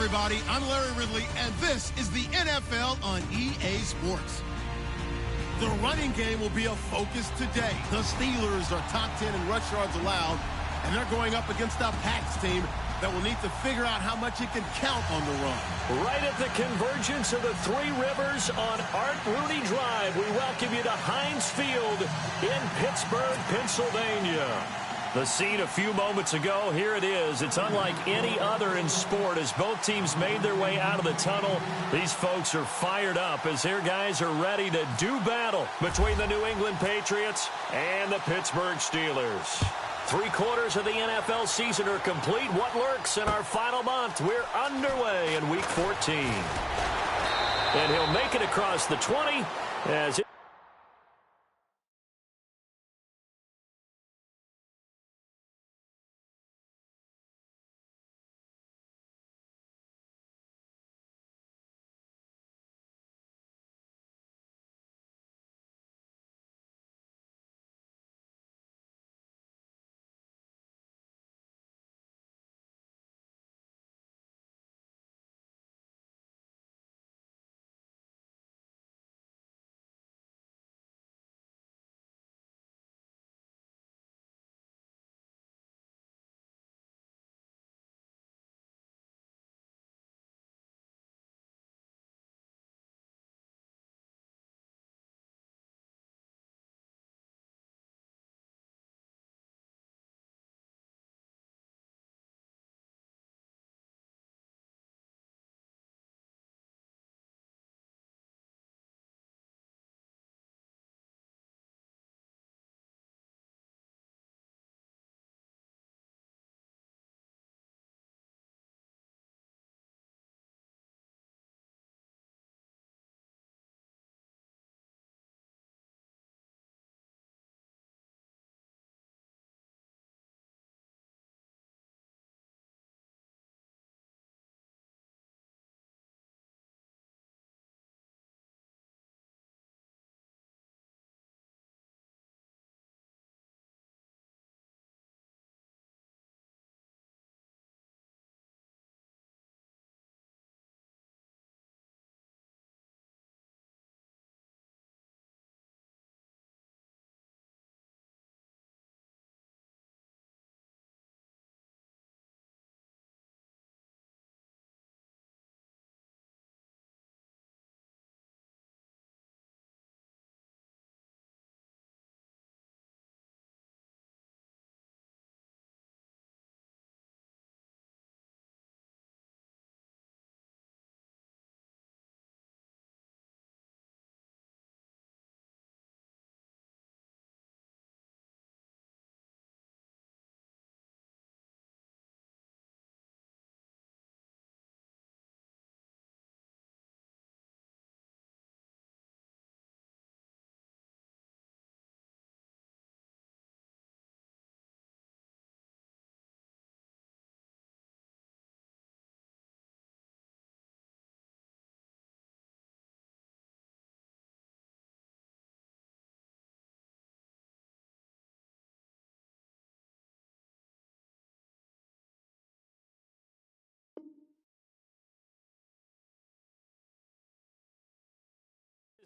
everybody. I'm Larry Ridley, and this is the NFL on EA Sports. The running game will be a focus today. The Steelers are top 10 in rush yards allowed, and they're going up against a Pats team that will need to figure out how much it can count on the run. Right at the convergence of the Three Rivers on Art Rooney Drive, we welcome you to Heinz Field in Pittsburgh, Pennsylvania. The scene a few moments ago, here it is. It's unlike any other in sport as both teams made their way out of the tunnel. These folks are fired up as their guys are ready to do battle between the New England Patriots and the Pittsburgh Steelers. 3/4 of the NFL season are complete. What lurks in our final month? We're underway in Week 14. And he'll make it across the 20 as it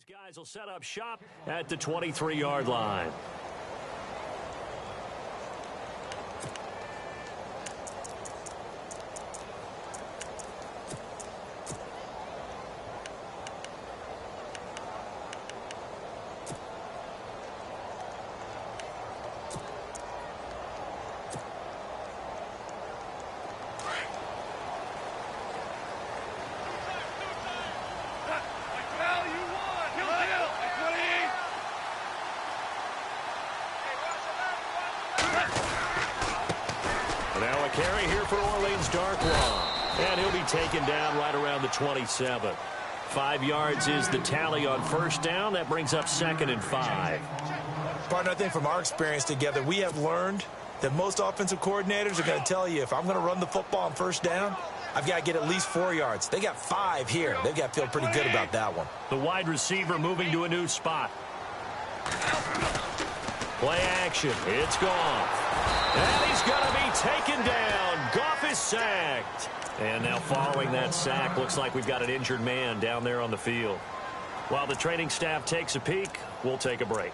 guys will set up shop at the 23-yard line. Now a carry here for Orleans Darkwa. And he'll be taken down right around the 27. 5 yards is the tally on first down. That brings up 2nd and 5. Partner, I think from our experience together, we have learned that most offensive coordinators are going to tell you, if I'm going to run the football on first down, I've got to get at least 4 yards. They got 5 here. They've got to feel pretty good about that one. The wide receiver moving to a new spot. Play action. It's Goff. And he's going to be taken down. Goff is He's sacked. And now following that sack, looks like we've got an injured man down there on the field. While the training staff takes a peek, we'll take a break.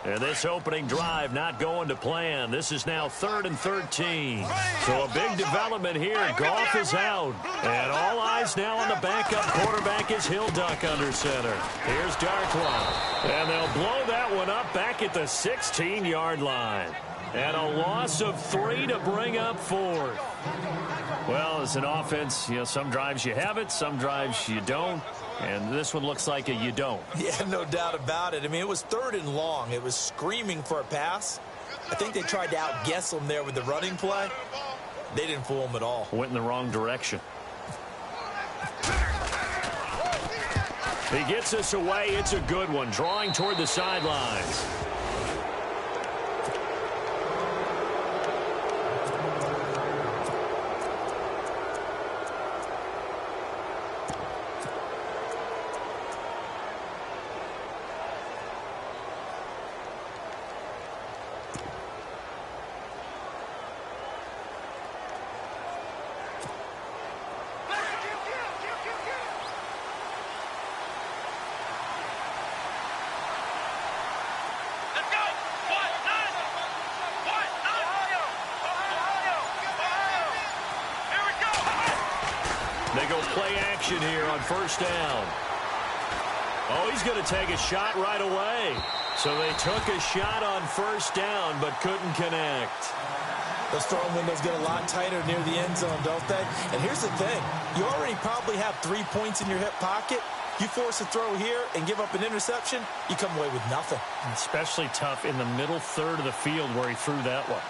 And this opening drive not going to plan. This is now 3rd and 13. So a big development here. Goff is out. And all eyes now on the backup quarterback as he'll duck under center. Here's Darkwa. And they'll blow that one up back at the 16-yard line. And a loss of 3 to bring up 4th. Well, as an offense, some drives you have it, some drives you don't. And this one looks like a you don't. Yeah, no doubt about it. I mean, it was 3rd and long. It was screaming for a pass. I think they tried to outguess him there with the running play. They didn't fool him at all. Went in the wrong direction. He gets us away. It's a good one. Drawing toward the sidelines. They go play action here on 1st down. Oh, he's going to take a shot right away. So they took a shot on 1st down but couldn't connect. Those throwing windows get a lot tighter near the end zone, don't they? And here's the thing. You already probably have 3 points in your hip pocket. You force a throw here and give up an interception, you come away with nothing. Especially tough in the middle third of the field where he threw that one.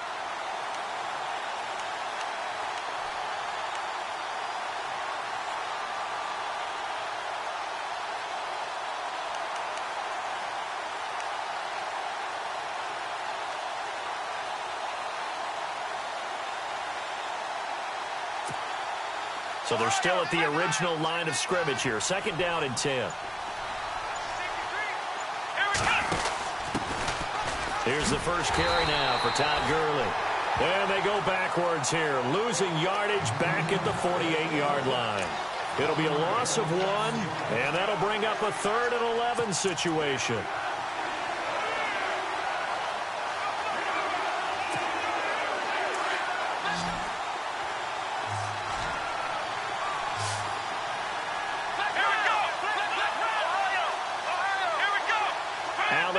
So they're still at the original line of scrimmage here. 2nd down and 10. Here's the first carry now for Todd Gurley. And they go backwards here, losing yardage back at the 48-yard line. It'll be a loss of 1, and that'll bring up a 3rd and 11 situation.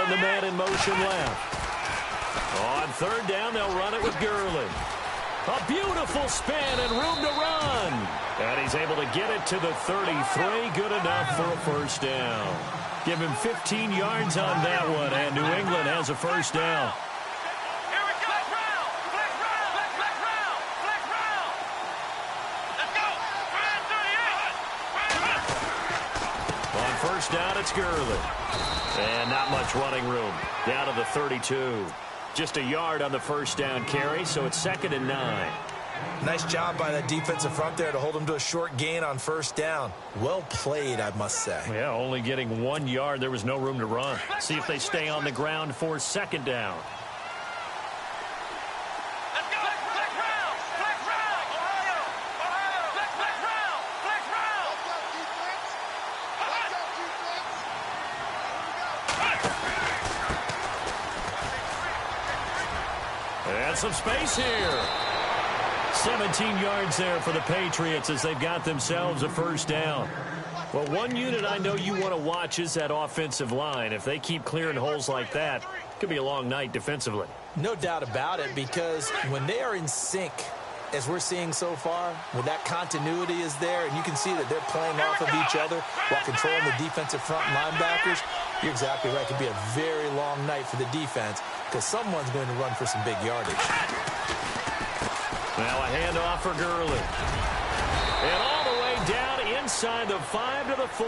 The man in motion left. On 3rd down, they'll run it with Gurley. A beautiful spin and room to run. And he's able to get it to the 33. Good enough for a 1st down. Give him 15 yards on that one, and New England has a 1st down. On 1st down, it's Gurley. And not much running room. Down to the 32. Just a yard on the 1st down carry, so it's 2nd and 9. Nice job by that defensive front there to hold him to a short gain on 1st down. Well played, I must say. Yeah, only getting 1 yard. There was no room to run. See if they stay on the ground for 2nd down. And some space here. 17 yards there for the Patriots as they've got themselves a 1st down. Well, one unit I know you want to watch is that offensive line. If they keep clearing holes like that, it could be a long night defensively. No doubt about it, because when they are in sync, as we're seeing so far, when that continuity is there, and you can see that they're playing off of each other while controlling the defensive front linebackers, you're exactly right. It could be a very long night for the defense because someone's going to run for some big yardage. Now a handoff for Gurley. And all the way down inside the 5 to the 4.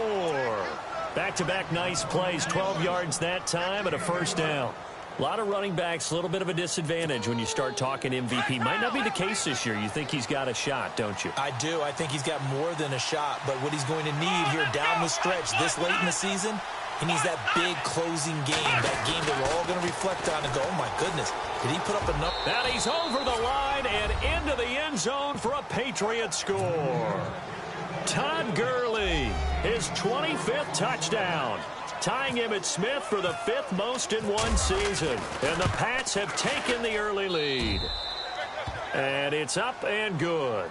Back-to-back nice plays, 12 yards that time and a 1st down. A lot of running backs, a little bit of a disadvantage when you start talking MVP. Might not be the case this year. You think he's got a shot, don't you? I do. I think he's got more than a shot. But what he's going to need here down the stretch this late in the season, he needs that big closing game, that game that we're all going to reflect on and go, oh, my goodness, did he put up enough? And he's over the line and into the end zone for a Patriot score. Todd Gurley, his 25th touchdown, tying Emmitt Smith for the 5th most in one season. And the Pats have taken the early lead. And it's up and good.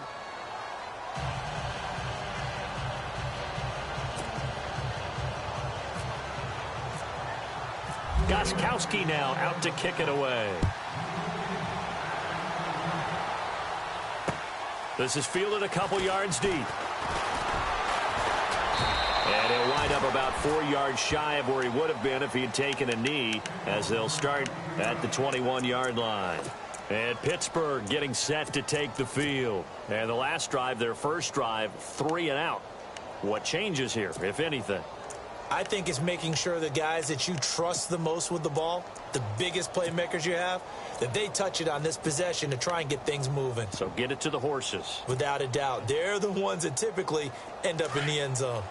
Gostkowski now out to kick it away. This is fielded a couple yards deep. And he'll wind up about 4 yards shy of where he would have been if he had taken a knee, as they'll start at the 21-yard line. And Pittsburgh getting set to take the field. And the last drive, their first drive, 3 and out. What changes here, if anything? I think it's making sure the guys that you trust the most with the ball, the biggest playmakers you have, that they touch it on this possession to try and get things moving. So get it to the horses. Without a doubt. They're the ones that typically end up in the end zone.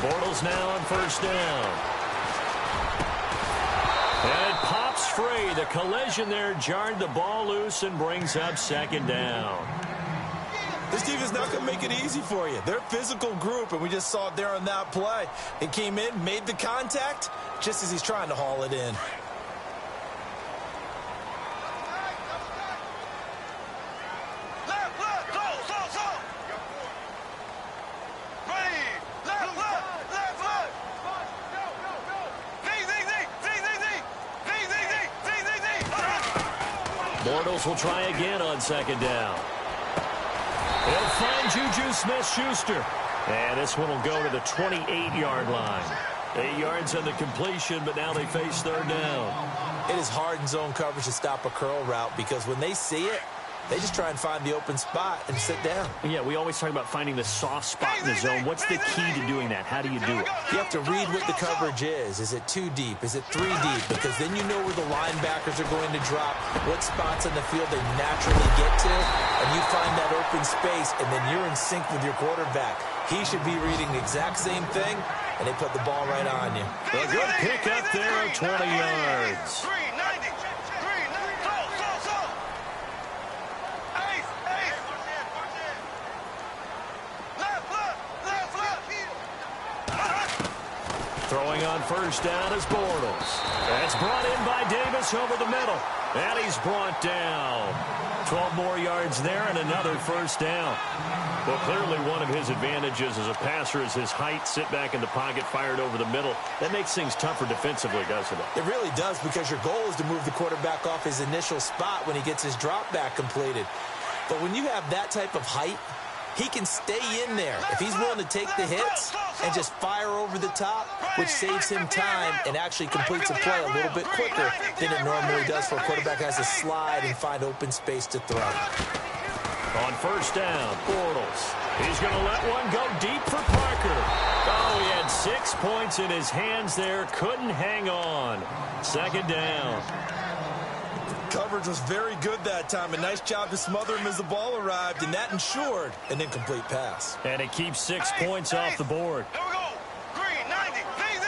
Bortles now on first down. And it pops free. The collision there jarred the ball loose and brings up second down. This team is not going to make it easy for you. They're a physical group, and we just saw it there on that play. It came in, made the contact, just as he's trying to haul it in. Bortles will try again on second down. He'll find Juju Smith-Schuster. And this one will go to the 28-yard line. 8 yards on the completion, but now they face third down. It is hard in zone coverage to stop a curl route because when they see it, they just try and find the open spot and sit down. Yeah, we always talk about finding the soft spot in the zone. What's the key to doing that? How do you do it? You have to read what the coverage is. Is it 2 deep? Is it 3 deep? Because then you know where the linebackers are going to drop, what spots on the field they naturally get to, and you find that open space, and then you're in sync with your quarterback. He should be reading the exact same thing, and they put the ball right on you. A good pick up there of 20 yards. Throwing on first down is Bortles. That's brought in by Davis over the middle. And he's brought down. 12 more yards there and another first down. Well, clearly one of his advantages as a passer is his height. Sit back in the pocket, fired over the middle. That makes things tougher defensively, doesn't it? It really does, because your goal is to move the quarterback off his initial spot when he gets his drop back completed. But when you have that type of height, he can stay in there if he's willing to take the hits and just fire over the top, which saves him time and actually completes a play a little bit quicker than it normally does for a quarterback who has to slide and find open space to throw. On first down, Bortles. He's going to let one go deep for Parker. Oh, he had 6 points in his hands there. Couldn't hang on. Second down. Coverage was very good that time. A nice job to smother him as the ball arrived, and that ensured an incomplete pass. And it keeps 6 points off the board. There we go. Green, 90. There we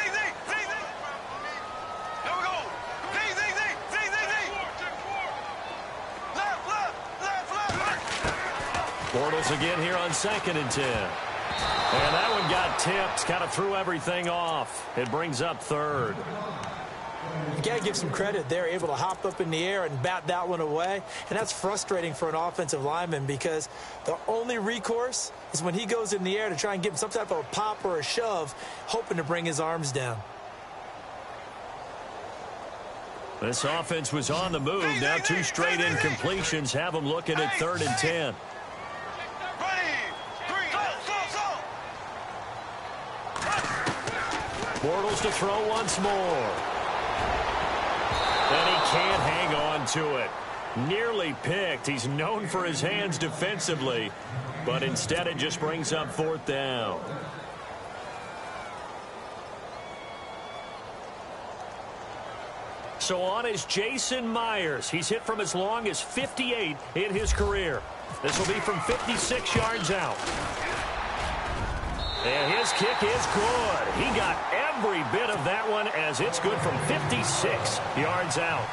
go. Left. Bortles again here on 2nd and 10. And that one got tipped. Kind of threw everything off. It brings up third. You got to give some credit. They're able to hop up in the air and bat that one away. And that's frustrating for an offensive lineman, because the only recourse is when he goes in the air to try and give him some type of a pop or a shove, hoping to bring his arms down. This offense was on the move. Now 2 straight incompletions have them looking at 3rd and 10. Bortles to throw once more. And he can't hang on to it. Nearly picked. He's known for his hands defensively, but instead it just brings up 4th down. So on is Jason Myers. He's hit from as long as 58 in his career. This will be from 56 yards out. And his kick is good. He got every bit of that one as it's good from 56 yards out.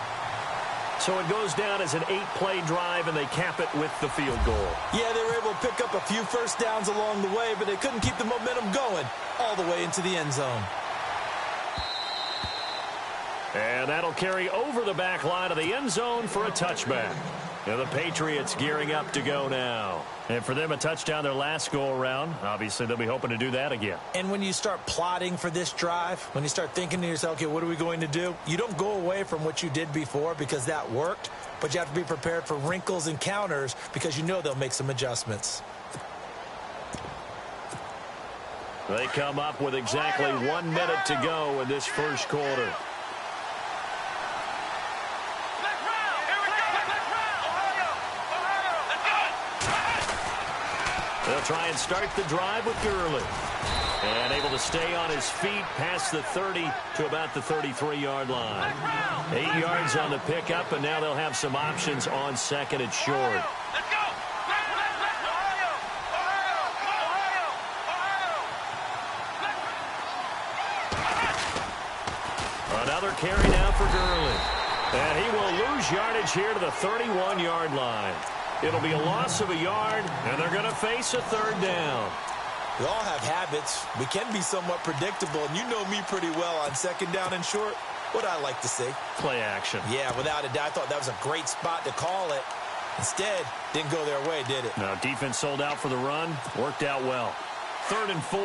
So it goes down as an 8-play drive, and they cap it with the field goal. Yeah, they were able to pick up a few first downs along the way, but they couldn't keep the momentum going all the way into the end zone. And that'll carry over the back line of the end zone for a touchback. And the Patriots gearing up to go now. And for them, a touchdown their last go-around. Obviously, they'll be hoping to do that again. And when you start plotting for this drive, when you start thinking to yourself, okay, what are we going to do? You don't go away from what you did before because that worked, but you have to be prepared for wrinkles and counters because you know they'll make some adjustments. They come up with exactly 1 minute to go in this first quarter. They'll try and start the drive with Gurley. And able to stay on his feet past the 30 to about the 33-yard line. 8 yards on the pickup, and now they'll have some options on second and short. Another carry now for Gurley. And he will lose yardage here to the 31-yard line. It'll be a loss of a yard, and they're going to face a 3rd down. We all have habits. We can be somewhat predictable, and you know me pretty well on 2nd down and short. What I like to see. Play action. Yeah, without a doubt. I thought that was a great spot to call it. Instead, didn't go their way, did it? No, defense sold out for the run. Worked out well. 3rd and 4.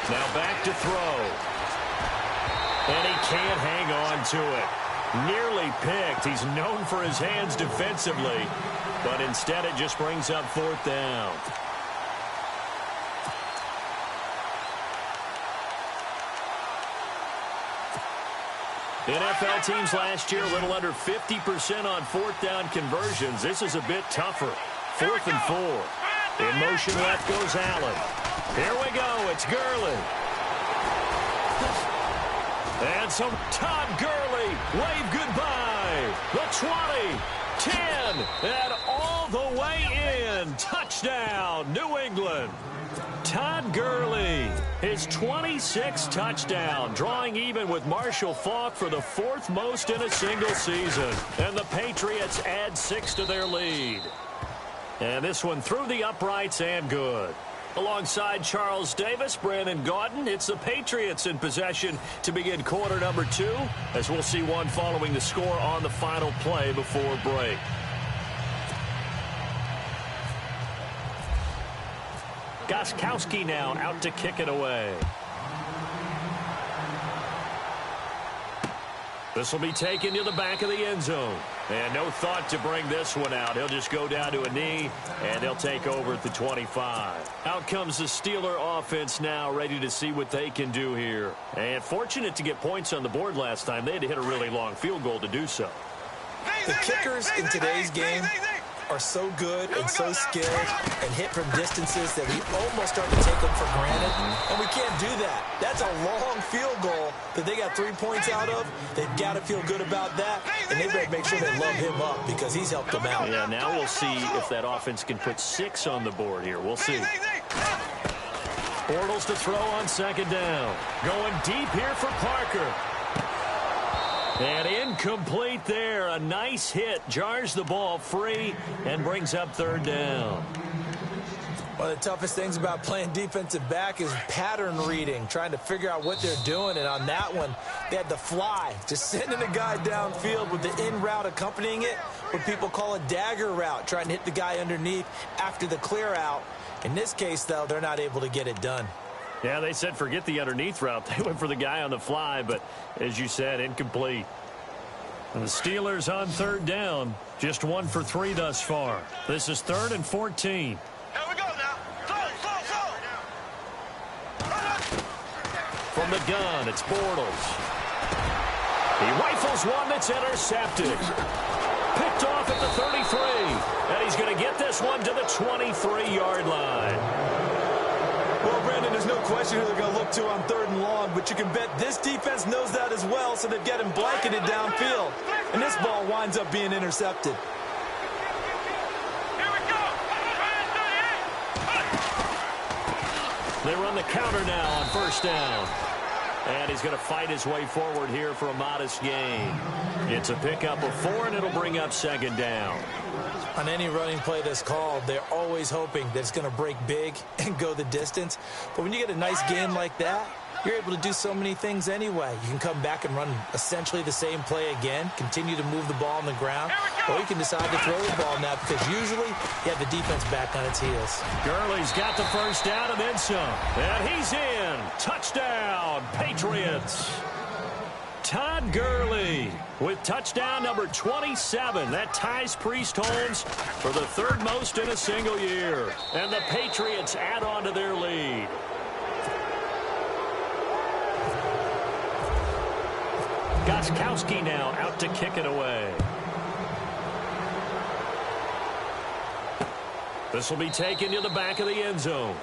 Now back to throw. And he can't hang on to it. Nearly picked. He's known for his hands defensively, but instead it just brings up 4th down. NFL teams last year a little under 50% on 4th down conversions. This is a bit tougher. 4th and 4. In motion left goes Allen. Here we go. It's Gurley. And so Todd Gurley, wave goodbye. The 20, 10, and all the way in. Touchdown, New England. Todd Gurley, his 26th touchdown, drawing even with Marshall Faulk for the 4th most in a single season. And the Patriots add 6 to their lead. And this one through the uprights and good. Alongside Charles Davis, Brandon Gaudin, it's the Patriots in possession to begin quarter number 2, as we'll see one following the score on the final play before break. Gostkowski now out to kick it away. This will be taken to the back of the end zone. And no thought to bring this one out. He'll just go down to a knee, and they'll take over at the 25. Out comes the Steeler offense now, ready to see what they can do here. And fortunate to get points on the board last time. They had to hit a really long field goal to do so. The kickers in today's game are so good and so skilled and hit from distances that we almost start to take them for granted, and we can't do that. That's a long field goal that they got 3 points out of. They've got to feel good about that, and they better make sure they love him up because he's helped them out. Yeah, now we'll see if that offense can put 6 on the board here. We'll see. Bortles to throw on 2nd down. Going deep here for Parker. And incomplete there. A nice hit. Jars the ball free and brings up 3rd down. One of the toughest things about playing defensive back is pattern reading, trying to figure out what they're doing. And on that one, they had the fly, just sending a guy downfield with the in route accompanying it, what people call a dagger route, trying to hit the guy underneath after the clear out. In this case, though, they're not able to get it done. Yeah, they said forget the underneath route. They went for the guy on the fly, but as you said, incomplete. And the Steelers on 3rd down, just 1 for 3 thus far. This is 3rd and 14. From the gun, it's Bortles. He rifles one that's intercepted. Picked off at the 33. And he's going to get this one to the 23-yard line. Well, Brandon, there's no question who they're going to look to on 3rd and long, but you can bet this defense knows that as well, so they've got him blanketed downfield. And this ball winds up being intercepted. They run the counter now on 1st down. And he's going to fight his way forward here for a modest gain. It's a pickup of 4, and it'll bring up 2nd down. On any running play that's called, they're always hoping that it's going to break big and go the distance. But when you get a nice gain like that, you're able to do so many things anyway. You can come back and run essentially the same play again, continue to move the ball on the ground, or you can decide to throw the ball now because usually you have the defense back on its heels. Gurley's got the 1st down and then some. And he's in. Touchdown, Patriots. Todd Gurley with touchdown number 27. That ties Priest Holmes for the 3rd most in a single year. And the Patriots add on to their lead. Gostkowski now out to kick it away. This will be taken to the back of the end zone.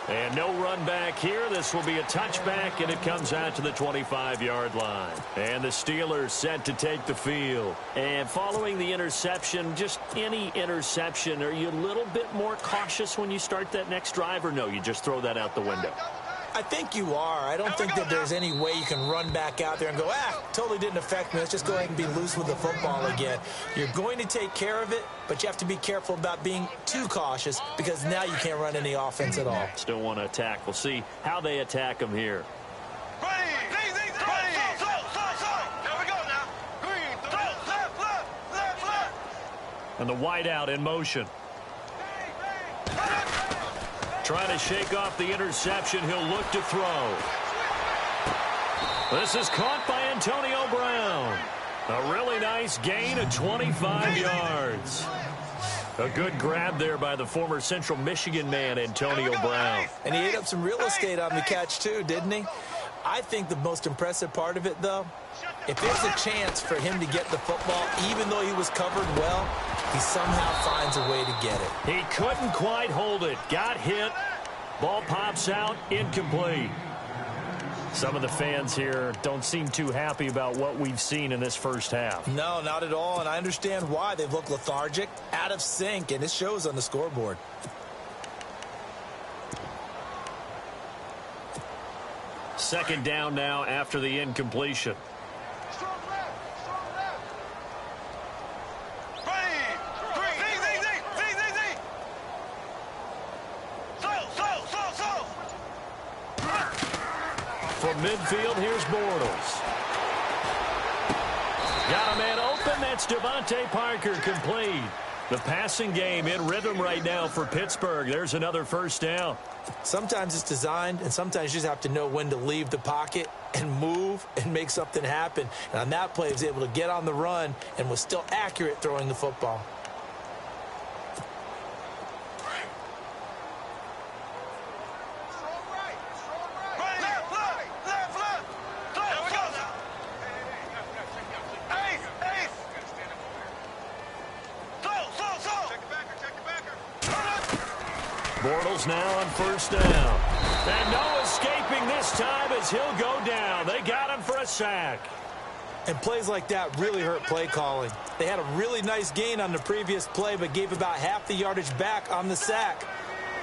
And no run back here. This will be a touchback, and it comes out to the 25-yard line. And the Steelers set to take the field. And following the interception, just any interception, are you a little bit more cautious when you start that next drive, or no, you just throw that out the window? I think you are. I don't think that there's any way you can run back out there and go, totally didn't affect me. Let's just go ahead and be loose with the football again. You're going to take care of it, but you have to be careful about being too cautious because now you can't run any offense at all. Still want to attack. We'll see how they attack them here. And the wideout in motion. Trying to shake off the interception. He'll look to throw. This is caught by Antonio Brown. A really nice gain of 25 yards. A good grab there by the former Central Michigan man, Antonio Brown. And he ate up some real estate on the catch, too, didn't he? I think the most impressive part of it, though, if there's a chance for him to get the football, even though he was covered well, he somehow finds a way to get it. He couldn't quite hold it. Got hit. Ball pops out. Incomplete. Some of the fans here don't seem too happy about what we've seen in this first half. No, not at all, and I understand why. They've looked lethargic, out of sync, and it shows on the scoreboard. Second down now after the incompletion. From midfield, here's Bortles. Got a man open. That's Devontae Parker, complete. The passing game in rhythm right now for Pittsburgh. There's another first down. Sometimes it's designed, and sometimes you just have to know when to leave the pocket and move and make something happen. And on that play, he was able to get on the run and was still accurate throwing the football. Bortles now on first down. And no escaping this time as he'll go down. They got him for a sack. And plays like that really hurt play calling. They had a really nice gain on the previous play, but gave about half the yardage back on the sack.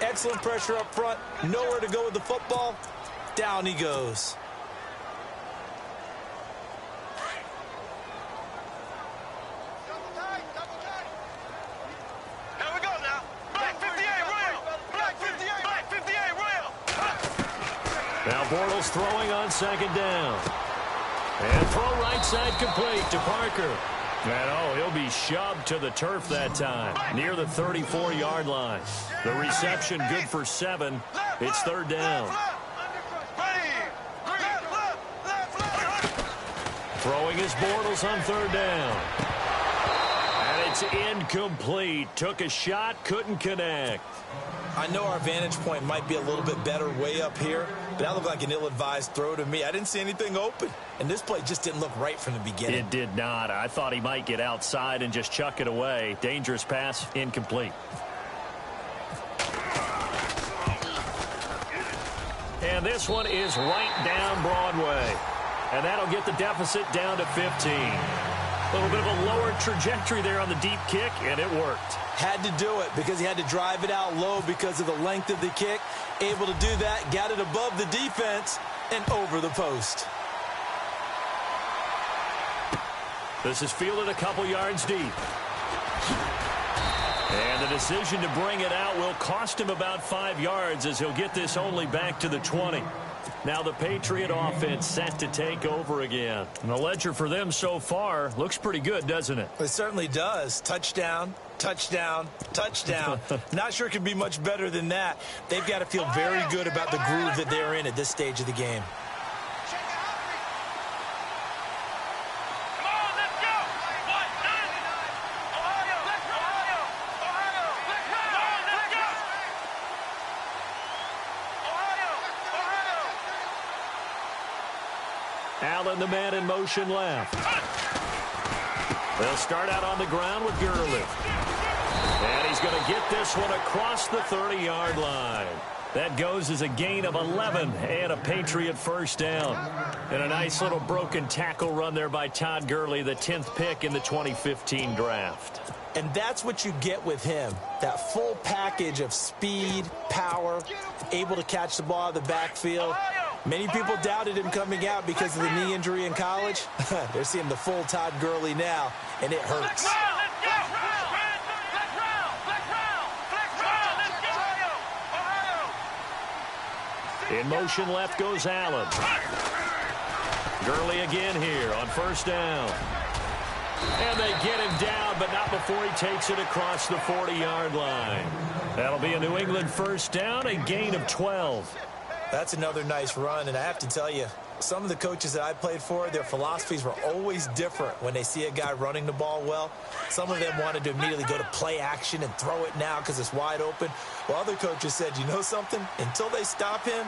Excellent pressure up front. Nowhere to go with the football. Down he goes. Now Bortles throwing on second down. And throw right side complete to Parker. And he'll be shoved to the turf that time, near the 34-yard line. The reception good for 7. It's third down. Throwing is Bortles on third down. And it's incomplete. Took a shot, couldn't connect. I know our vantage point might be a little bit better way up here, but that looked like an ill-advised throw to me. I didn't see anything open, and this play just didn't look right from the beginning. It did not. I thought he might get outside and just chuck it away. Dangerous pass, incomplete. And this one is right down Broadway. And that'll get the deficit down to 15. A little bit of a lower trajectory there on the deep kick, and it worked. Had to do it because he had to drive it out low because of the length of the kick. Able to do that, got it above the defense and over the post. This is fielded a couple yards deep. And the decision to bring it out will cost him about 5 yards as he'll get this only back to the 20. Now the Patriot offense set to take over again. And the ledger for them so far looks pretty good, doesn't it? It certainly does. Touchdown, touchdown, touchdown. Not sure it could be much better than that. They've got to feel very good about the groove that they're in at this stage of the game. Allen, the man in motion left. They'll start out on the ground with Gurley. And he's going to get this one across the 30-yard line. That goes as a gain of 11 and a Patriot first down. And a nice little broken tackle run there by Todd Gurley, the 10th pick in the 2015 draft. And that's what you get with him, that full package of speed, power, able to catch the ball out of the backfield. Many people doubted him coming out because of the knee injury in college. They're seeing the full Todd Gurley now, and it hurts. In motion left goes Allen. Gurley again here on first down. And they get him down, but not before he takes it across the 40-yard line. That'll be a New England first down, a gain of 12. That's another nice run, and I have to tell you, some of the coaches that I played for, their philosophies were always different when they see a guy running the ball well. Some of them wanted to immediately go to play action and throw it now because it's wide open. While other coaches said, you know something? Until they stop him,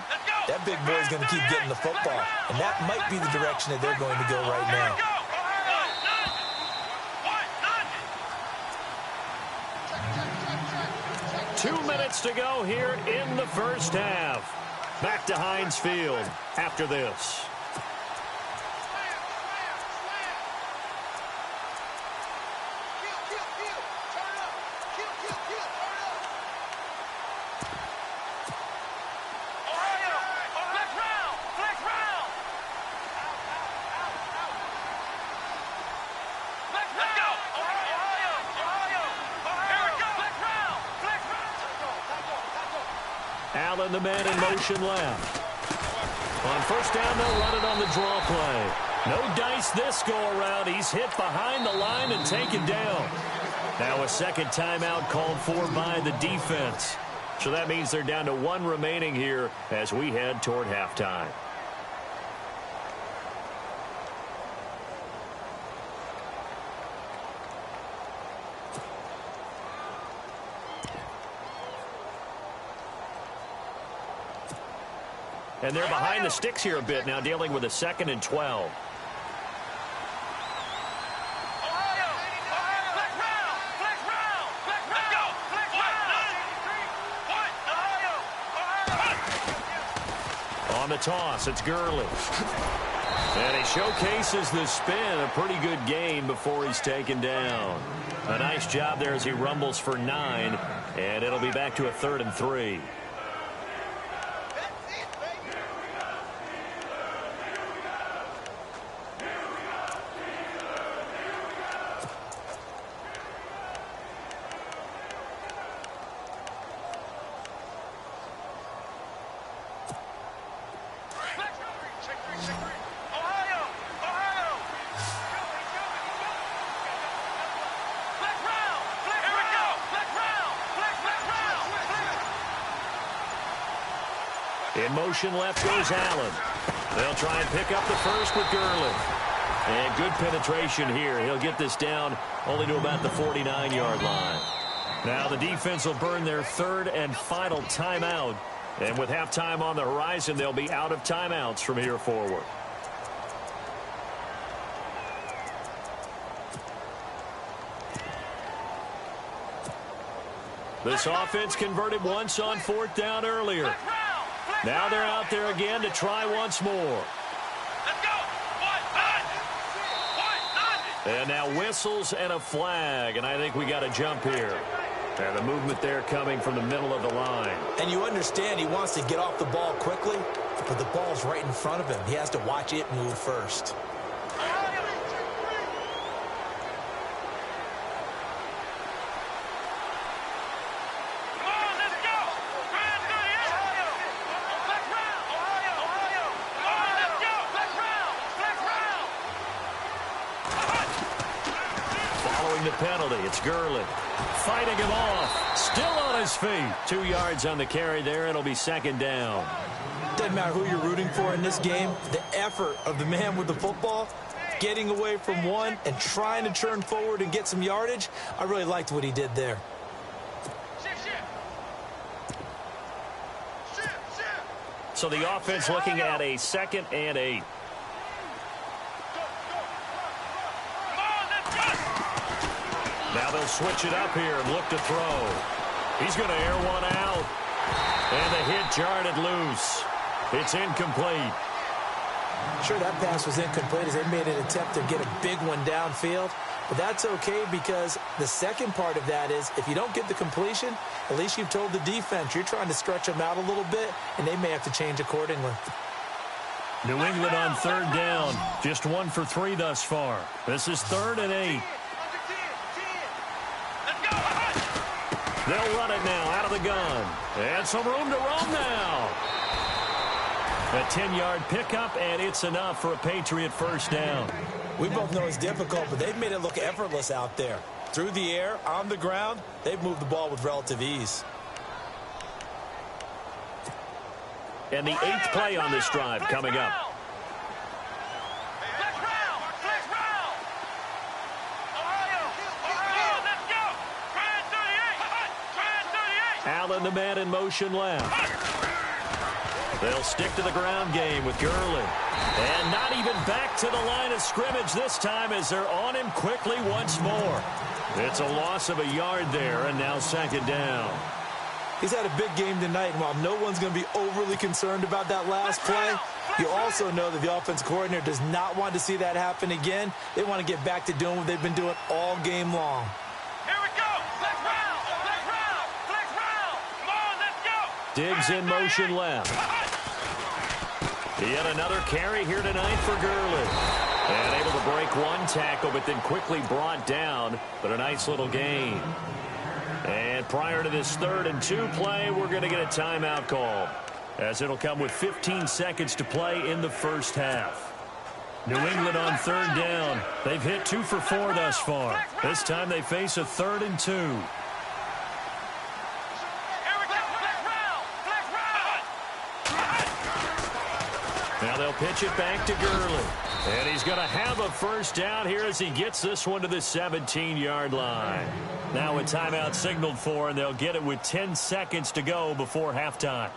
that big boy's going to keep getting the football. And that might be the direction that they're going to go right now. Two minutes to go here in the first half. Back to Heinz Field after this. Allen, the man in motion left. On first down, they'll run it on the draw play. No dice this go-around. He's hit behind the line and taken down. Now a second timeout called for by the defense. So that means they're down to one remaining here as we head toward halftime. And they're behind the sticks here a bit now, dealing with a 2nd and 12. On the toss, it's Gurley. And he showcases the spin, a pretty good gain before he's taken down. A nice job there as he rumbles for 9, and it'll be back to a 3rd and 3. In motion left goes Allen. They'll try and pick up the first with Gurley. And good penetration here. He'll get this down only to about the 49-yard line. Now the defense will burn their third and final timeout. And with halftime on the horizon, they'll be out of timeouts from here forward. This offense converted once on fourth down earlier. Now they're out there again to try once more. And now whistles and a flag, and I think we got a jump here. And the movement there coming from the middle of the line. And you understand he wants to get off the ball quickly, but the ball's right in front of him. He has to watch it move first. The penalty, it's Gurley fighting him off, still on his feet. 2 yards on the carry there. It'll be second down. Doesn't matter who you're rooting for in this game, the effort of the man with the football, getting away from one and trying to turn forward and get some yardage. I really liked what he did there. So the offense looking at a 2nd and 8. Now they'll switch it up here and look to throw. He's going to air one out. And the hit jarred it loose. It's incomplete. Sure, that pass was incomplete as they made an attempt to get a big one downfield. But that's okay because the second part of that is if you don't get the completion, at least you've told the defense you're trying to stretch them out a little bit, and they may have to change accordingly. New England on third down. Just 1 for 3 thus far. This is 3rd and 8. They'll run it now out of the gun. And some room to roam now. A 10-yard pickup, and it's enough for a Patriot first down. We both know it's difficult, but they've made it look effortless out there. Through the air, on the ground, they've moved the ball with relative ease. And the 8th play on this drive coming up. Allen, the man in motion left. They'll stick to the ground game with Gurley. And not even back to the line of scrimmage this time as they're on him quickly once more. It's a loss of a yard there, and now 2nd down. He's had a big game tonight, and while no one's going to be overly concerned about that last play, you also know that the offense coordinator does not want to see that happen again. They want to get back to doing what they've been doing all game long. Diggs in motion left. Yet another carry here tonight for Gurley. And able to break one tackle, but then quickly brought down. But a nice little gain. And prior to this 3rd and 2 play, we're going to get a timeout call, as it'll come with 15 seconds to play in the first half. New England on 3rd down. They've hit 2 for 4 thus far. This time they face a 3rd and 2. Now they'll pitch it back to Gurley. And he's going to have a first down here as he gets this one to the 17-yard line. Now a timeout signaled for, and they'll get it with 10 seconds to go before halftime.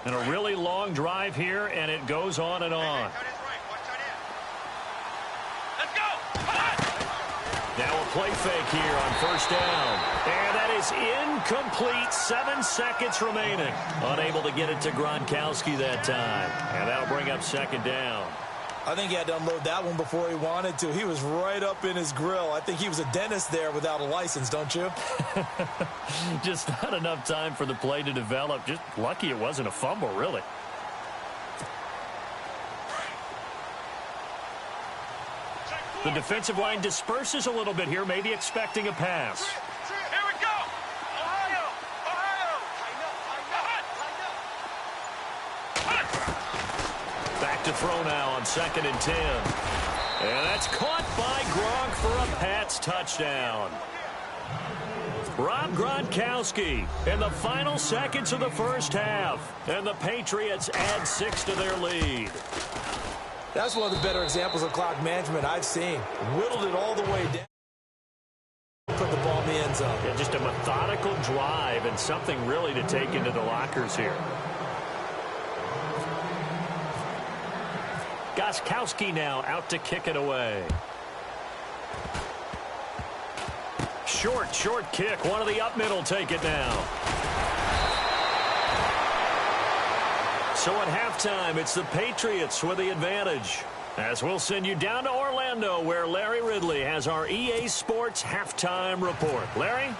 And a really long drive here, and it goes on and on. Now a play fake here on first down. And that is incomplete. 7 seconds remaining. Unable to get it to Gronkowski that time. And that'll bring up 2nd down. I think he had to unload that one before he wanted to. He was right up in his grill. I think he was a dentist there without a license, don't you? Just not enough time for the play to develop. Just lucky it wasn't a fumble, really. The defensive line disperses a little bit here, maybe expecting a pass. Here we go. Ohio. Back to throw now on 2nd and 10. And that's caught by Gronk for a Pats touchdown. Rob Gronkowski in the final seconds of the first half. And the Patriots add 6 to their lead. That's one of the better examples of clock management I've seen. Whittled it all the way down. Put the ball in the end zone. Yeah, just a methodical drive and something really to take into the lockers here. Gronkowski now out to kick it away. Short kick. One of the up middle take it now. So at halftime, it's the Patriots with the advantage. As we'll send you down to Orlando, where Larry Ridley has our EA Sports halftime report. Larry?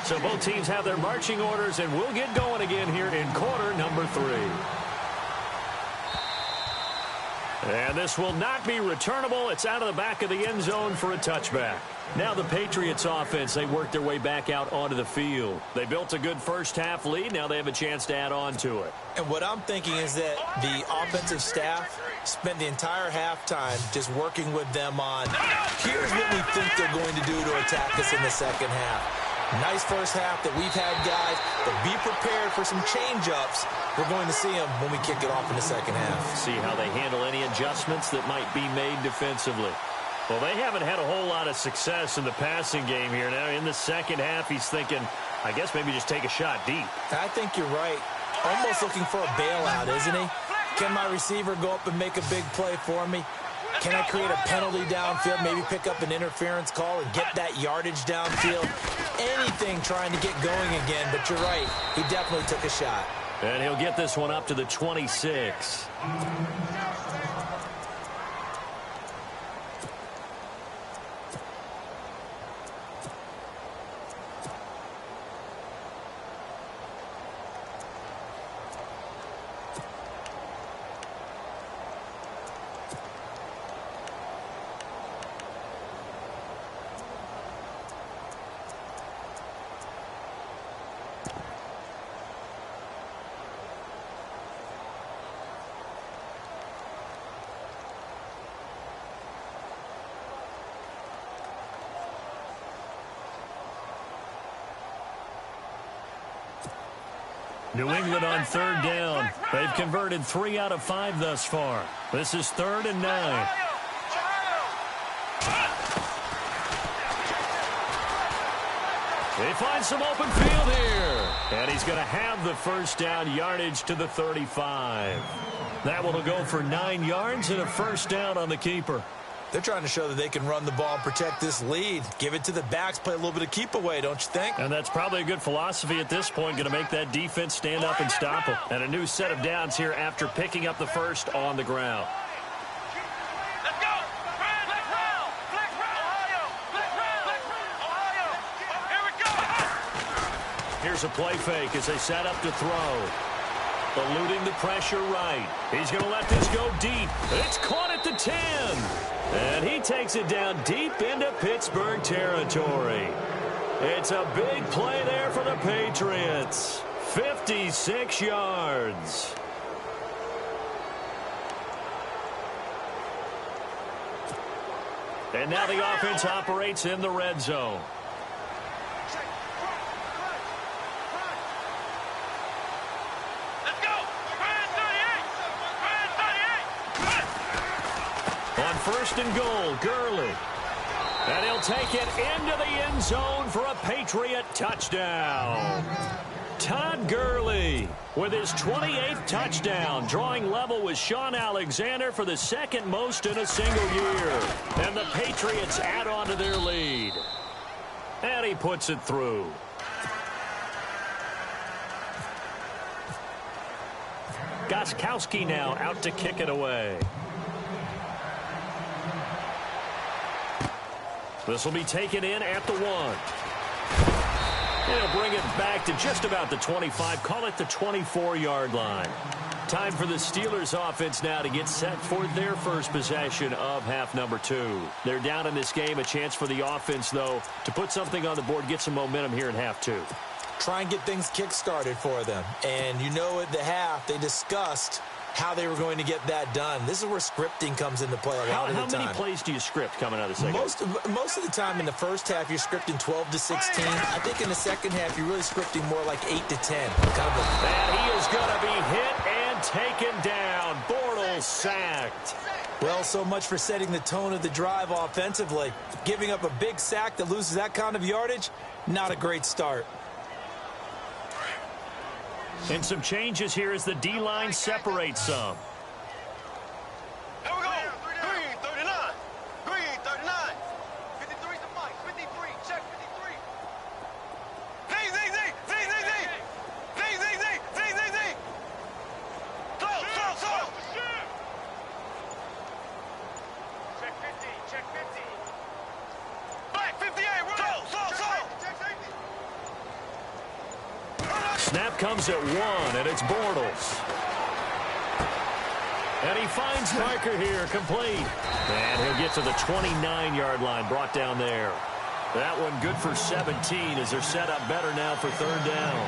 So both teams have their marching orders, and we'll get going again here in quarter number 3. And this will not be returnable. It's out of the back of the end zone for a touchback. Now the Patriots offense, they work their way back out onto the field. They built a good first half lead. Now they have a chance to add on to it. And what I'm thinking is that the offensive staff spent the entire halftime just working with them on, here's what we think they're going to do to attack us in the second half. Nice first half that we've had, guys, but be prepared for some change-ups. We're going to see them when we kick it off in the second half. See how they handle any adjustments that might be made defensively. Well, they haven't had a whole lot of success in the passing game here. Now, in the second half, he's thinking, I guess maybe just take a shot deep. I think you're right. Almost looking for a bailout, isn't he? Can my receiver go up and make a big play for me? Can I create a penalty downfield, maybe pick up an interference call and get that yardage downfield? Anything trying to get going again, but you're right. He definitely took a shot. And he'll get this one up to the 26. New England on third down. They've converted 3 out of 5 thus far. This is 3rd and 9. They find some open field here. And he's going to have the first down, yardage to the 35. That one will go for 9 yards and a first down on the keeper. They're trying to show that they can run the ball and protect this lead. Give it to the backs, play a little bit of keep away, don't you think? And that's probably a good philosophy at this point, going to make that defense stand up and stop them. And a new set of downs here after picking up the first on the ground. Let's go! Flex roll! Flex roll! Ohio! Flex roll! Ohio! Here we go! Here's a play fake as they set up to throw. Eluding the pressure right. He's going to let this go deep. It's caught at the 10. And he takes it down deep into Pittsburgh territory. It's a big play there for the Patriots. 56 yards. And now the offense operates in the red zone. First and goal, Gurley. And he'll take it into the end zone for a Patriot touchdown. Todd Gurley with his 28th touchdown, drawing level with Sean Alexander for the second most in a single year. And the Patriots add on to their lead. And he puts it through. Gronkowski now out to kick it away. This will be taken in at the 1. He'll bring it back to just about the 25. Call it the 24-yard line. Time for the Steelers offense now to get set for their first possession of half number 2. They're down in this game. A chance for the offense, though, to put something on the board, get some momentum here in half 2. Try and get things kick-started for them. And you know at the half, they discussed how they were going to get that done. This is where scripting comes into play a lot of the time. How many plays do you script coming out of the second? Most of the time in the first half, you're scripting 12 to 16. I think in the second half, you're really scripting more like 8 to 10. And he is going to be hit and taken down. Bortles sacked. Well, so much for setting the tone of the drive offensively. Giving up a big sack that loses that kind of yardage, not a great start. And some changes here as the D-line separates some. Here we go. Green, 39. Green, 39. 53 to Mike. 53. Check 53. Z. Slow. Check 50. Check 50. Black 58. Slow. Snap comes at 1, and it's Bortles. And he finds Parker here, complete. And he'll get to the 29-yard line, brought down there. That one good for 17 as they're set up better now for third down.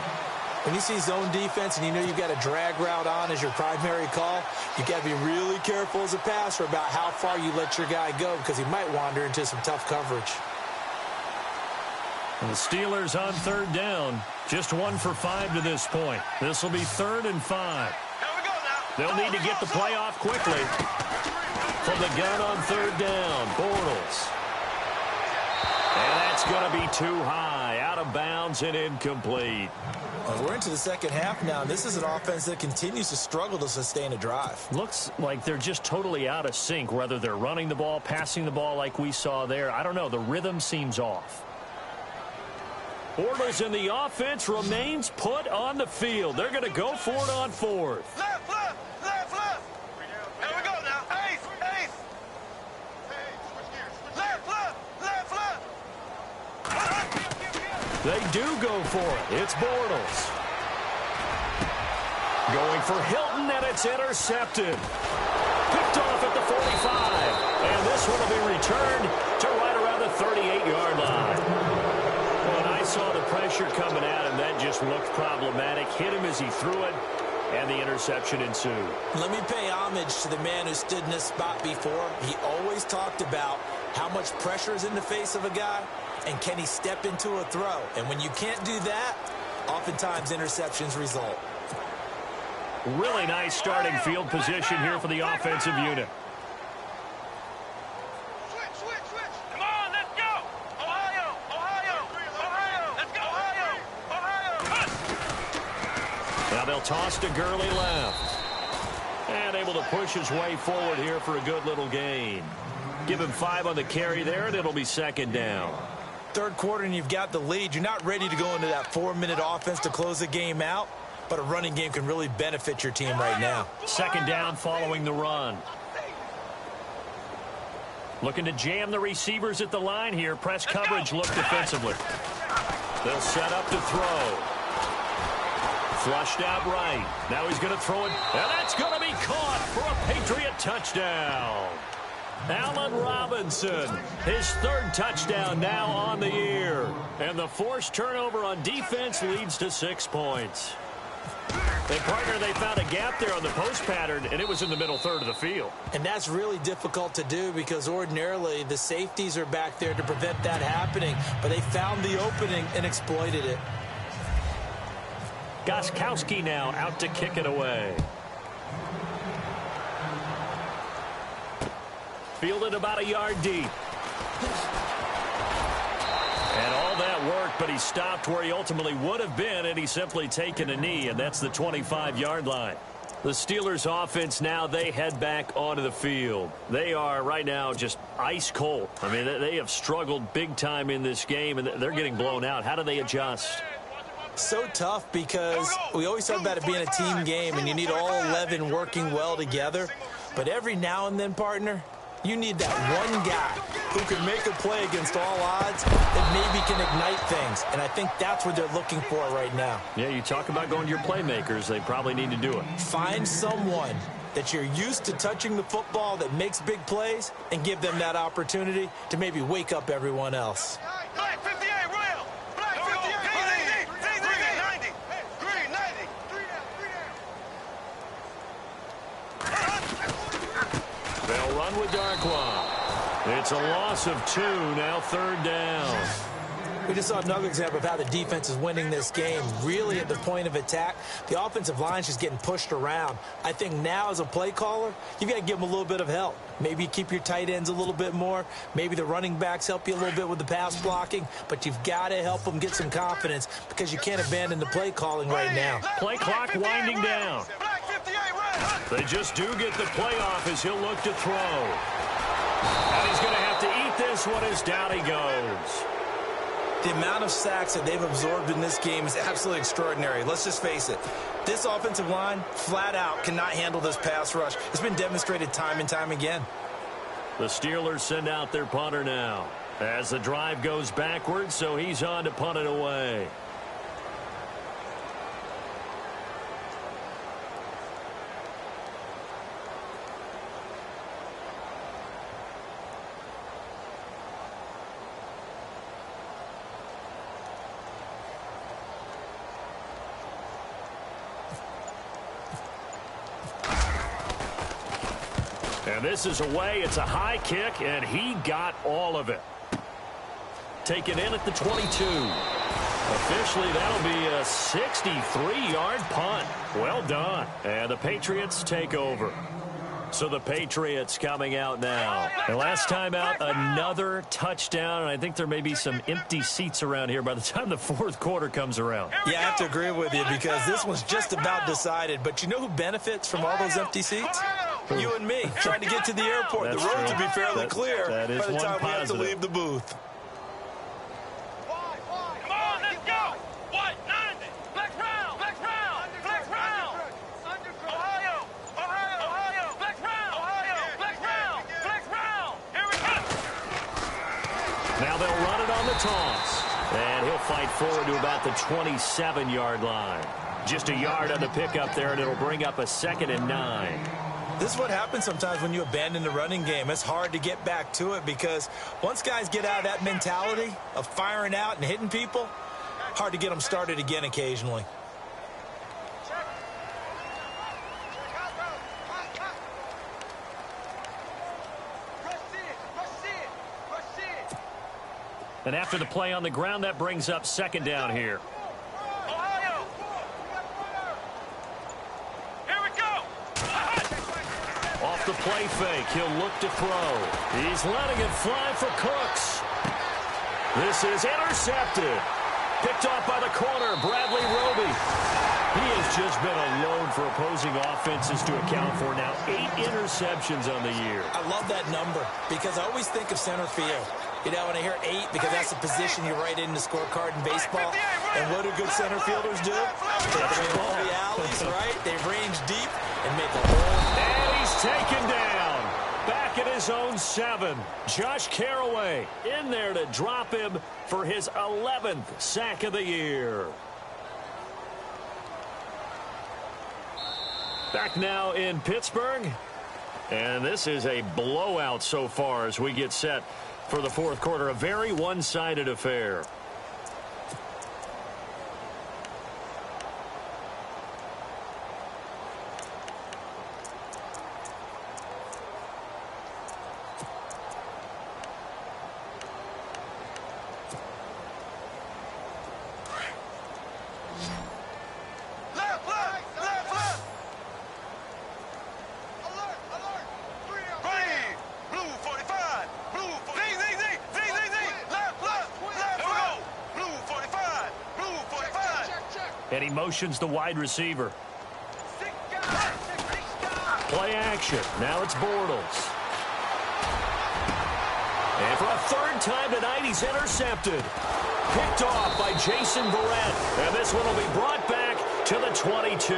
When you see zone defense and you know you've got a drag route on as your primary call, you've got to be really careful as a passer about how far you let your guy go because he might wander into some tough coverage. And the Steelers on third down. Just 1 for 5 to this point. This will be 3rd and 5. They'll need to get the play off quickly. From the gun on third down, Bortles. And that's going to be too high. Out of bounds and incomplete. Well, we're into the second half now, and this is an offense that continues to struggle to sustain a drive. Looks like they're just totally out of sync, whether they're running the ball, passing the ball like we saw there. I don't know. The rhythm seems off. Bortles in the offense remains put on the field. They're going to go for it on 4th. Left. Here we go now. Ace. Left. They do go for it. It's Bortles. Going for Hilton, and it's intercepted. Picked off at the 45. And this one will be returned to right around the 38-yard line. I saw the pressure coming at him. That just looked problematic. Hit him as he threw it, and the interception ensued. Let me pay homage to the man who stood in this spot before. He always talked about how much pressure is in the face of a guy, and can he step into a throw. And when you can't do that, oftentimes interceptions result. Really nice starting field position here for the offensive unit. Now they'll toss to Gurley left. And able to push his way forward here for a good little gain. Give him 5 on the carry there, and it'll be 2nd down. Third quarter, and you've got the lead. You're not ready to go into that 4-minute offense to close the game out, but a running game can really benefit your team right now. 2nd down following the run. Looking to jam the receivers at the line here. Press coverage look defensively. They'll set up to throw. Flushed out right. Now he's going to throw it. And that's going to be caught for a Patriot touchdown. Allen Robinson, his 3rd touchdown now on the year. And the forced turnover on defense leads to 6 points. And, partner, they found a gap there on the post pattern, and it was in the middle third of the field. And that's really difficult to do because ordinarily the safeties are back there to prevent that happening. But they found the opening and exploited it. Gostkowski now out to kick it away. Fielded about a yard deep. And all that worked, but he stopped where he ultimately would have been, and he's simply taken a knee, and that's the 25-yard line. The Steelers offense now, they head back onto the field. They are right now just ice cold. I mean, they have struggled big time in this game, and they're getting blown out. How do they adjust? So tough because we always talk about it being a team game, and you need all 11 working well together. But every now and then, partner, you need that one guy who can make a play against all odds that maybe can ignite things. And I think that's what they're looking for right now. Yeah, you talk about going to your playmakers. They probably need to do it. Find someone that you're used to touching the football that makes big plays and give them that opportunity to maybe wake up everyone else. Black 58, Royal. Black 58, 90. Green, 90. They'll run with Darkwa. It's a loss of 2, now 3rd down. We just saw another example of how the defense is winning this game. Really at the point of attack, the offensive line's just getting pushed around. I think now as a play caller, you've got to give them a little bit of help. Maybe keep your tight ends a little bit more. Maybe the running backs help you a little bit with the pass blocking. But you've got to help them get some confidence because you can't abandon the play calling right now. Play clock winding down. They just do get the play off as he'll look to throw. And he's going to have to eat this one as down he goes. The amount of sacks that they've absorbed in this game is absolutely extraordinary. Let's just face it. This offensive line, flat out, cannot handle this pass rush. It's been demonstrated time and time again. The Steelers send out their punter now as the drive goes backwards, so he's on to punt it away. And this is away. It's a high kick, and he got all of it. Taken in at the 22. Officially, that'll be a 63-yard punt. Well done. And the Patriots take over. So the Patriots coming out now. And last time out, another touchdown. And I think there may be some empty seats around here by the time the 4th quarter comes around. Yeah, I have to agree with you because this one's just about decided. But you know who benefits from all those empty seats? You and me, trying to get to the airport. That's the roads true. will be fairly clear that is by the one time we have to positive. leave the booth. Come on, let's go. What? 90. Flex round. Flex round. Flex round. Ohio. Ohio. Ohio. Flex round. Ohio. Flex round. Flex round. Here we go. Now they'll run it on the toss. And he'll fight forward to about the 27-yard line. Just a yard on the pickup there, and it'll bring up a 2nd and 9. This is what happens sometimes when you abandon the running game. It's hard to get back to it because once guys get out of that mentality of firing out and hitting people, hard to get them started again occasionally. And after the play on the ground, that brings up 2nd down here. Ohio. Here we go. Off the play fake, he'll look to throw. He's letting it fly for Cooks. This is intercepted. Picked off by the corner, Bradley Roby. He has just been alone for opposing offenses to account for now. 8 interceptions on the year. I love that number because I always think of center field. You know, when I hear 8, because that's the position you write in the scorecard in baseball. And what do good center fielders do? They drain all the alleys, right? They range deep and make a hole. And he's taken down. Back at his own 7. Josh Carraway in there to drop him for his 11th sack of the year. Back now in Pittsburgh. And this is a blowout so far as we get set for the 4th quarter. A very one-sided affair. And he motions the wide receiver. Play action. Now it's Bortles. And for a 3rd time tonight, he's intercepted. Picked off by Jason Verrett. And this one will be brought back to the 22.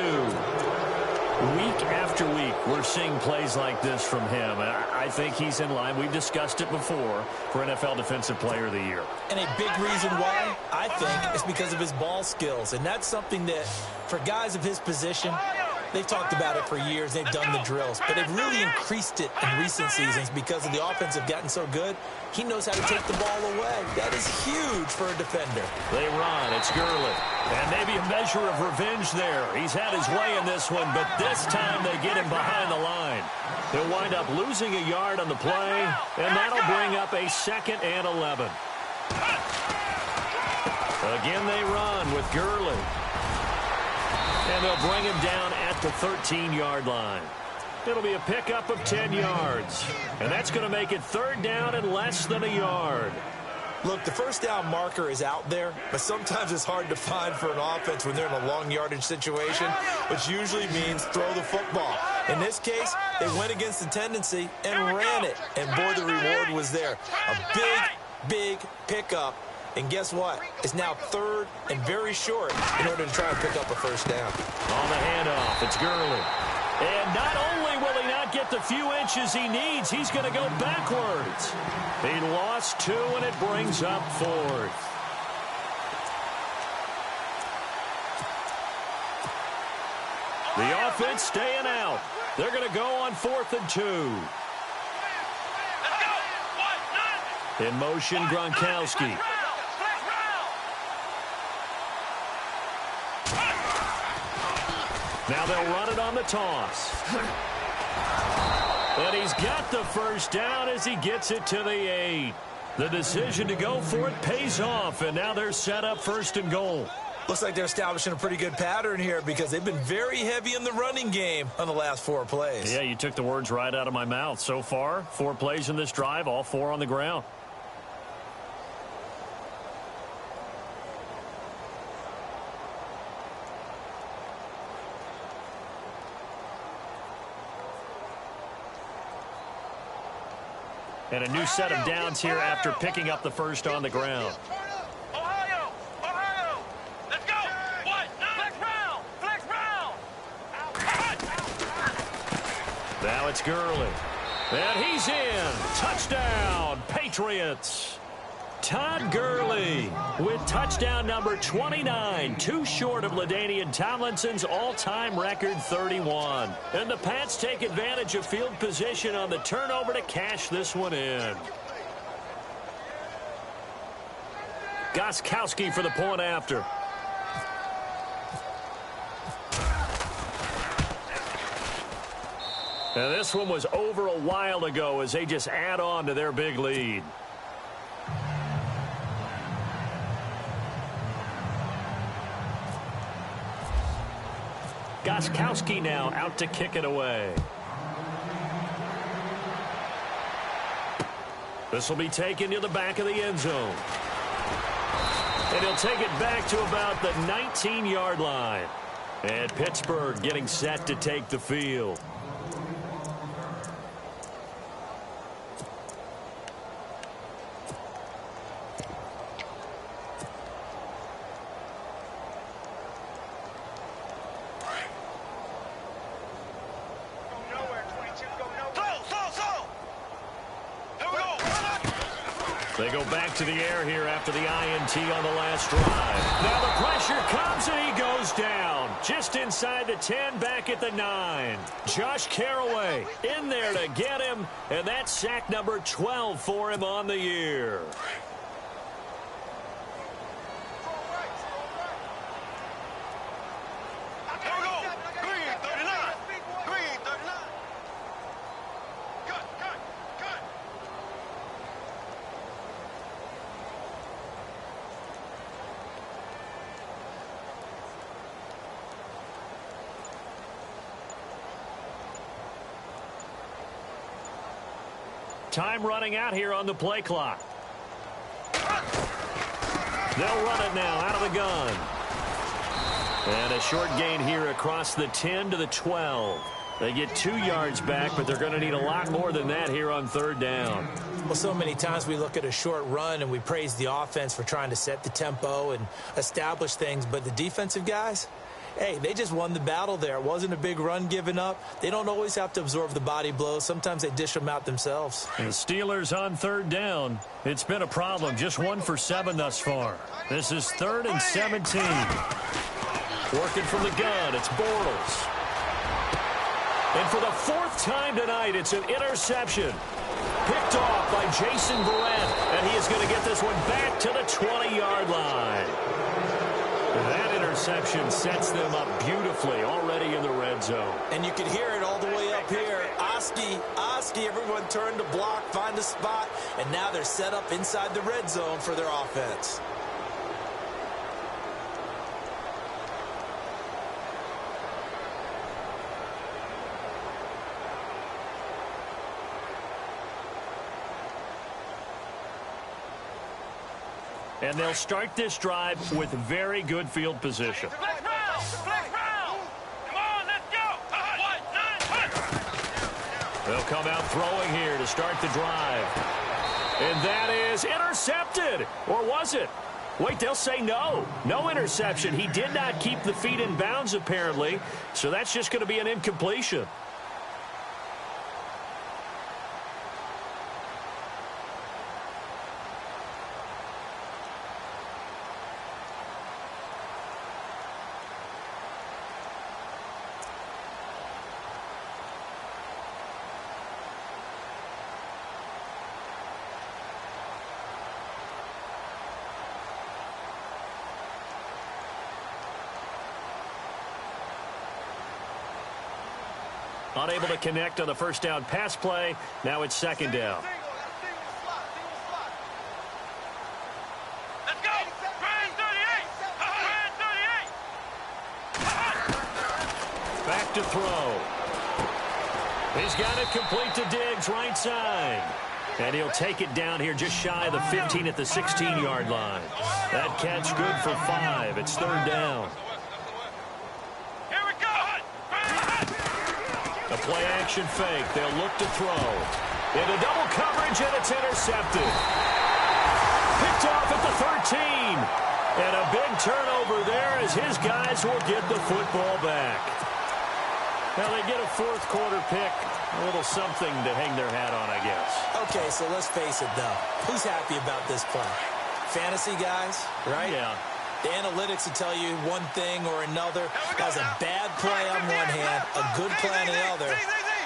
Week after week, we're seeing plays like this from him. I think he's in line. We've discussed it before for NFL Defensive Player of the Year. And a big reason why, I think, is because of his ball skills. And that's something that, for guys of his position, They've talked about it for years. They've done the drills, but they've really increased it in recent seasons because of the offense have gotten so good. He knows how to take the ball away. That is huge for a defender. They run. It's Gurley. And maybe a measure of revenge there. He's had his way in this one, but this time they get him behind the line. He'll wind up losing a yard on the play, and that'll bring up a 2nd and 11. Again, they run with Gurley. And they'll bring him down at the 13-yard line. It'll be a pickup of 10 yards. And that's going to make it 3rd down and less than a yard. Look, the first down marker is out there, but sometimes it's hard to find for an offense when they're in a long yardage situation, which usually means throw the football. In this case, they went against the tendency and ran it. And, boy, the reward was there. A big, big pickup. And guess what? It's now 3rd and very short in order to try and pick up a first down. On the handoff, it's Gurley. And not only will he not get the few inches he needs, he's going to go backwards. He lost 2, and it brings up 4th. The offense staying out. They're going to go on 4th and 2. In motion, Gronkowski. Now they'll run it on the toss. And he's got the first down as he gets it to the 8. The decision to go for it pays off, and now they're set up 1st and goal. Looks like they're establishing a pretty good pattern here because they've been very heavy in the running game on the last 4 plays. Yeah, you took the words right out of my mouth. So far, 4 plays in this drive, all 4 on the ground. And a new set of downs here after picking up the first on the ground. Ohio! Ohio! Let's go! What? Flex round! Flex round! Now it's Gurley. And he's in. Touchdown, Patriots. Todd Gurley with touchdown number 29, 2 short of LaDainian Tomlinson's all-time record 31. And the Pats take advantage of field position on the turnover to cash this one in. Gostkowski for the point after. And this one was over a while ago as they just add on to their big lead. Gostkowski now out to kick it away. This will be taken to the back of the end zone. And he'll take it back to about the 19-yard line. And Pittsburgh getting set to take the field. They go back to the air here after the INT on the last drive. Now the pressure comes and he goes down. Just inside the 10, back at the 9. Josh Carraway in there to get him, and that's sack number 12 for him on the year. Time running out here on the play clock. They'll run it now out of the gun. And a short gain here across the 10 to the 12. They get 2 yards back, but they're going to need a lot more than that here on 3rd down. Well, so many times we look at a short run and we praise the offense for trying to set the tempo and establish things, but the defensive guys, hey, they just won the battle there. It wasn't a big run given up. They don't always have to absorb the body blows. Sometimes they dish them out themselves. And the Steelers on 3rd down. It's been a problem. Just 1 for 7 thus far. This is 3rd and 17. Working from the gun, it's Bortles. And for the fourth time tonight, it's an interception. Picked off by Jason Verrett, and he is going to get this one back to the 20-yard line. That interception sets them up beautifully already in the red zone. And you can hear it all the way up here. Oski, everyone turned to block, find a spot, and now they're set up inside the red zone for their offense. And they'll start this drive with very good field position. Flex round! Flex round! Come on, let's go! 1, 9, 1! They'll come out throwing here to start the drive. And that is intercepted. Or was it? Wait, they'll say no. No interception. He did not keep the feet in bounds, apparently. So that's just going to be an incompletion. Unable to connect on the first down pass play. Now it's second down. Let's go! Brand 38! Brand 38! Back to throw. He's got it complete to Diggs, right side. And he'll take it down here just shy of the 15 at the 16-yard line. That catch good for 5. It's third down. A play-action fake. They'll look to throw. Into double coverage, and it's intercepted. Picked off at the 13. And a big turnover there as his guys will get the football back. Now they get a fourth-quarter pick. A little something to hang their hat on, I guess. Okay, so let's face it, though. Who's happy about this play? Fantasy guys, right? Yeah. The analytics will tell you one thing or another. That was a bad play on one hand, a good play on the other,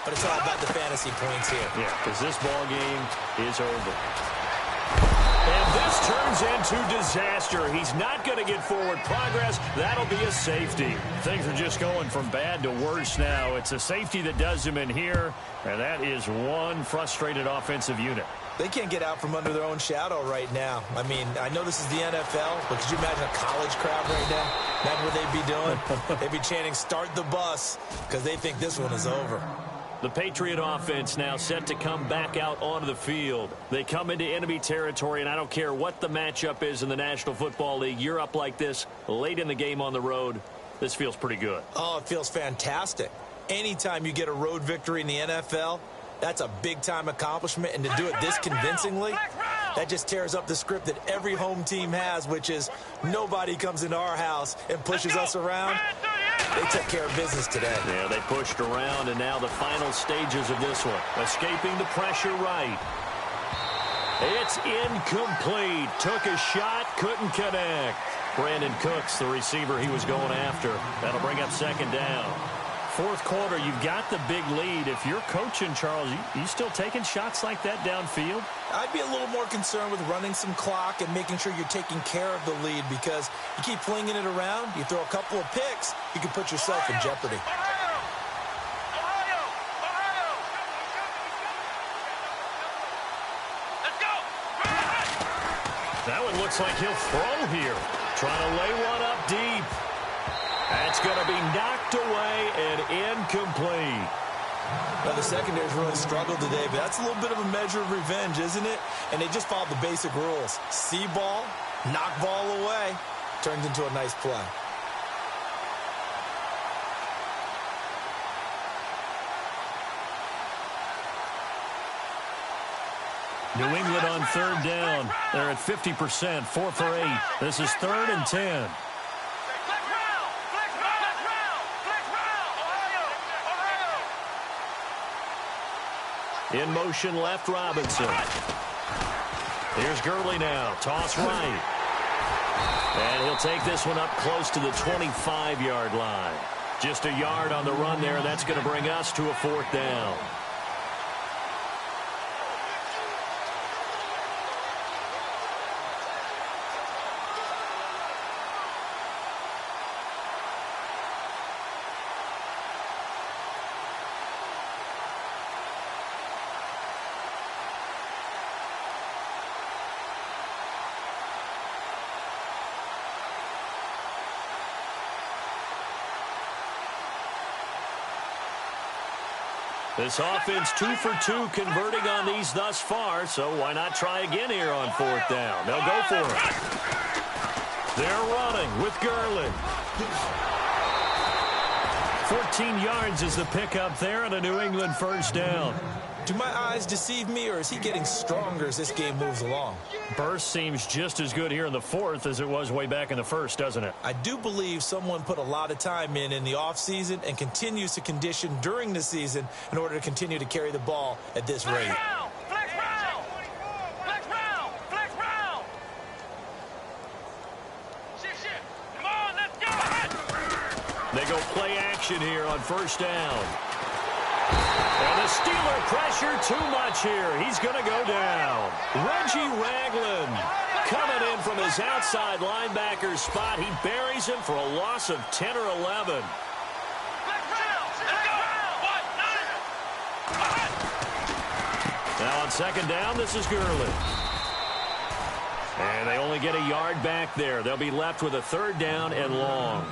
but it's all about the fantasy points here. Yeah, because this ball game is over. And this turns into disaster. He's not going to get forward progress. That'll be a safety. Things are just going from bad to worse now. It's a safety that does him in here, and that is one frustrated offensive unit. They can't get out from under their own shadow right now. I mean, I know this is the NFL, but could you imagine a college crowd right now? Imagine what they'd be doing. They'd be chanting, "Start the bus," because they think this one is over. The Patriot offense now set to come back out onto the field. They come into enemy territory, and I don't care what the matchup is in the National Football League. You're up like this late in the game on the road. This feels pretty good. Oh, it feels fantastic. Anytime you get a road victory in the NFL, that's a big-time accomplishment, and to do it this convincingly, that just tears up the script that every home team has, which is nobody comes into our house and pushes us around. They took care of business today. Yeah, they pushed around, and now the final stages of this one. Escaping the pressure right. It's incomplete. Took a shot, couldn't connect. Brandon Cooks, the receiver he was going after. That'll bring up second down. Fourth quarter, you've got the big lead. If you're coaching, Charles, you still taking shots like that downfield? I'd be a little more concerned with running some clock and making sure you're taking care of the lead, because you keep flinging it around, you throw a couple of picks, you can put yourself in jeopardy. That one looks like he'll throw here. Trying to lay one up deep. That's going to be knocked away and incomplete. Now, the secondary's really struggled today, but that's a little bit of a measure of revenge, isn't it? And they just followed the basic rules. See ball, knock ball away, turns into a nice play. New England on third down. They're at 50%, 4 for 8. This is 3rd and 10. In motion left, Robinson. Here's Gurley now. Toss right. And he'll take this one up close to the 25-yard line. Just a yard on the run there, and that's going to bring us to a 4th down. This offense 2 for 2 converting on these thus far, so why not try again here on 4th down? They'll go for it. They're running with Gurley. 14 yards is the pickup there on a New England 1st down. Do my eyes deceive me, or is he getting stronger as this game moves along? Burst seems just as good here in the 4th as it was way back in the 1st, doesn't it? I do believe someone put a lot of time in the offseason and continues to condition during the season in order to continue to carry the ball at this rate. Flex round! Flex round! Flex round! Shift. Come on, let's go! They go play action here on 1st down. And the Steeler pressure too much here. He's going to go down. Reggie Ragland coming in from his outside linebacker spot. He buries him for a loss of 10 or 11. Now on 2nd down, this is Gurley. And they only get a yard back there. They'll be left with a 3rd down and long.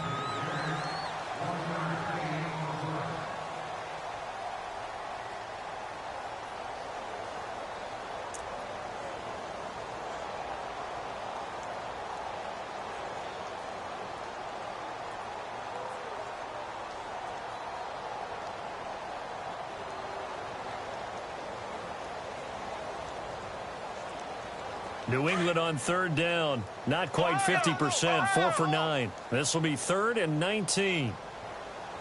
New England on 3rd down. Not quite 50%. 4 for 9. This will be 3rd and 19. Here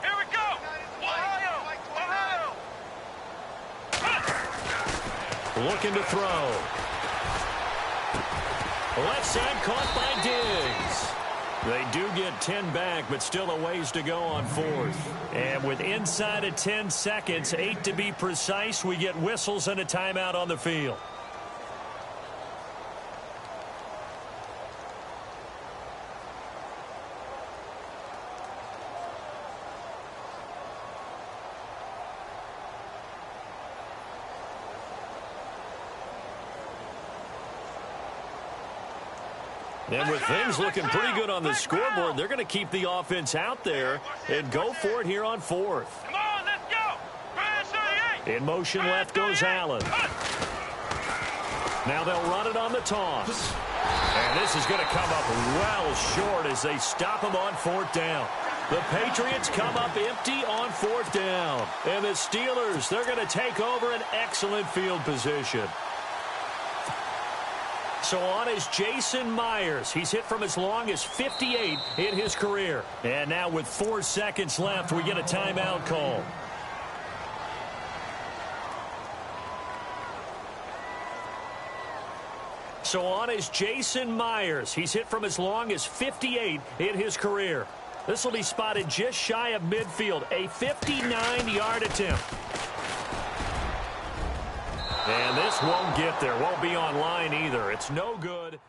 we go! Ohio! Looking to throw. Left side caught by Diggs. They do get 10 back, but still a ways to go on 4th. And with inside of 10 seconds, 8 to be precise, we get whistles and a timeout on the field. And with things looking pretty good on the scoreboard, they're going to keep the offense out there and go for it here on 4th. Come on, let's go! Brand 38! In motion left goes Allen. Now they'll run it on the toss. And this is going to come up well short as they stop him on 4th down. The Patriots come up empty on 4th down. And the Steelers, they're going to take over an excellent field position. So on is Jason Myers. He's hit from as long as 58 in his career. And now with 4 seconds left, we get a timeout call. So on is Jason Myers. He's hit from as long as 58 in his career. This will be spotted just shy of midfield. A 59-yard attempt. And this won't get there. Won't be on line either. It's no good.